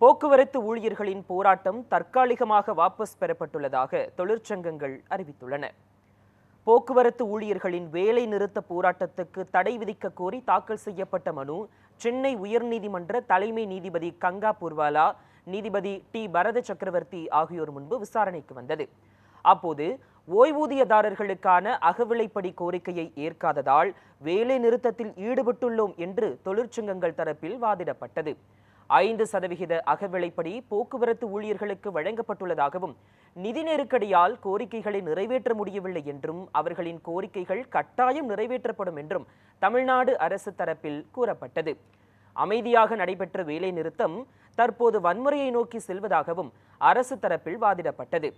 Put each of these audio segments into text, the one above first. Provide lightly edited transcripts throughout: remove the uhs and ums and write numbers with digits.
போக்குவரத்து ஊழியர்களின் போராட்டம் தற்காலிகமாக வாபஸ் பெறப்பட்டுள்ளதாக தொழிற்சங்கங்கள் அறிவித்துள்ளன. போக்குவரத்து ஊழியர்களின் வேலை நிறுத்த போராட்டத்துக்கு தடை விதிக்க கோரி தாக்கல் செய்யப்பட்ட மனு சென்னை உயர்நீதிமன்ற தலைமை நீதிபதி கங்கா பூர்வாலா, நீதிபதி டி பரத சக்கரவர்த்தி ஆகியோர் முன்பு விசாரணைக்கு வந்தது. அப்போது ஓய்வூதியதாரர்களுக்கான அகவிலைப்படி கோரிக்கையை ஏற்காததால் வேலை நிறுத்தத்தில் ஈடுபட்டுள்ளோம் என்று தொழிற்சங்கங்கள் தரப்பில் வாதிடப்பட்டது. 5% அகவிலைப்படி போக்குவரத்து ஊழியர்களுக்கு வழங்கப்பட்டுள்ளதாகவும், நிதி நெருக்கடியால் கோரிக்கைகளை நிறைவேற்ற முடியவில்லை என்றும், அவர்களின் கோரிக்கைகள் கட்டாயம் நிறைவேற்றப்படும் என்றும் தமிழ்நாடு அரசு தரப்பில் கூறப்பட்டது. அமைதியாக நடைபெற்ற வேலை நிறுத்தம் தற்போது வன்முறையை நோக்கி செல்வதாகவும் அரசு தரப்பில் வாதிடப்பட்டது.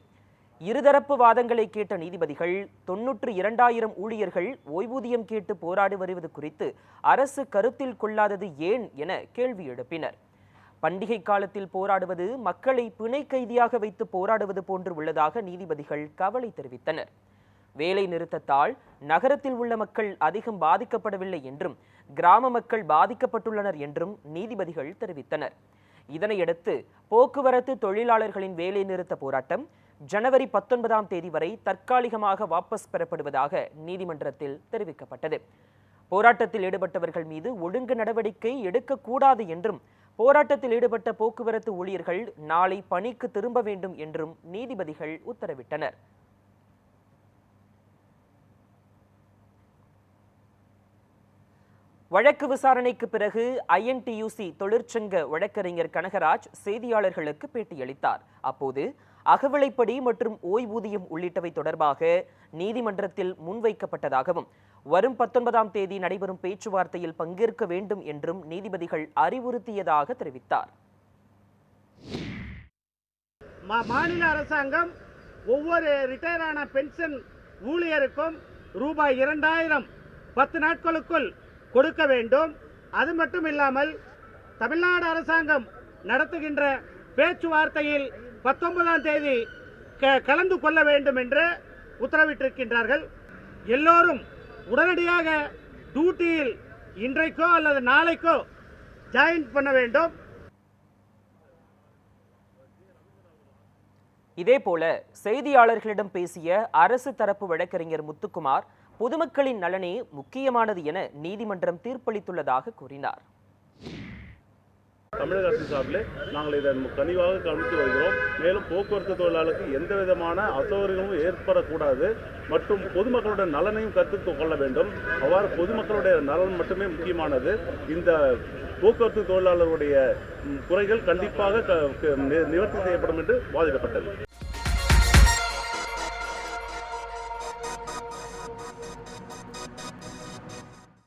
இருதரப்பு வாதங்களை கேட்ட நீதிபதிகள் 92,000 ஊழியர்கள் ஓய்வூதியம் கேட்டு போராடி வருவது குறித்து அரசு கருத்தில் கொள்ளாதது ஏன் என கேள்வி எழுப்பினர். பண்டிகை காலத்தில் போராடுவது மக்களை பிணை கைதியாக வைத்து போராடுவது போன்று உள்ளதாக நீதிபதிகள் கவலை தெரிவித்தனர். வேலை நிறுத்தத்தால் நகரத்தில் உள்ள மக்கள் அதிகம் பாதிக்கப்படவில்லை என்றும், கிராம மக்கள் பாதிக்கப்பட்டுள்ளனர் என்றும் நீதிபதிகள் தெரிவித்தனர். இதனையடுத்து போக்குவரத்து தொழிலாளர்களின் வேலை நிறுத்த போராட்டம் ஜனவரி 19ஆம் தேதி வரை தற்காலிகமாக வாபஸ் பெறப்படுவதாக நீதிமன்றத்தில் தெரிவிக்கப்பட்டது. போராட்டத்தில் ஈடுபட்டவர்கள் மீது ஒழுங்கு நடவடிக்கை எடுக்கக்கூடாது என்றும், போராட்டத்தில் ஈடுபட்ட போக்குவரத்து ஊழியர்கள் நாளை பணிக்கு திரும்ப வேண்டும் என்றும் நீதிபதிகள் உத்தரவிட்டனர். வழக்கு விசாரணைக்கு பிறகு INTUC தொழிற்சங்க வழக்கறிஞர் கனகராஜ் செய்தியாளர்களுக்கு பேட்டியளித்தார். அப்போது அகவிலைப்படி மற்றும் ஓய்வூதியம் உள்ளிட்டவை தொடர்பாக நீதிமன்றத்தில் முன்வைக்கப்பட்டதாகவும், வரும் 19ஆம் தேதி நடைபெறும் பேச்சுவார்த்தையில் பங்கேற்க வேண்டும் என்றும் நீதிபதிகள் அறிவுறுத்தியதாக தெரிவித்தார். மாநில அரசாங்கம் ஒவ்வொரு ரிட்டையர் ஆன பென்ஷன் ஊழியருக்கும் ரூபாய் 2000 10 நாட்களுக்குள் கொடுக்க வேண்டும். அது மட்டும் இல்லாமல் தமிழ்நாடு அரசாங்கம் நடத்துகின்ற பேச்சுவார்த்தையில் 19ஆம் தேதி கலந்து கொள்ள வேண்டும் என்று உத்தரவிட்டிருக்கின்றார்கள். எல்லோரும் உடனடியாக டியூட்டியில் இன்றைக்கோ அல்லது நாளைக்கோ ஜாயின் பண்ண வேண்டும். இதேபோல செய்தியாளர்களிடம் பேசிய அரசு தரப்பு வழக்கறிஞர் முத்துக்குமார், பொதுமக்களின் நலனே முக்கியமானது என நீதிமன்றம் தீர்ப்பளித்துள்ளதாக கூறினார். தமிழக அரசு சார்பில் நாங்கள் இதை கனிவாக கவனித்து வருகிறோம். மேலும் போக்குவரத்து தொழிலாளருக்கு எந்த விதமான அசௌகரியங்களும் ஏற்படக்கூடாது மற்றும் பொதுமக்களுடைய நலனையும் கருத்தில் கொள்ள வேண்டும். அவ்வாறு பொதுமக்களுடைய நலன் மட்டுமே முக்கியமானது. இந்த போக்குவரத்து தொழிலாளருடைய குறைகள் கண்டிப்பாக நிவர்த்தி செய்யப்படும் என்று வாதிடப்பட்டது.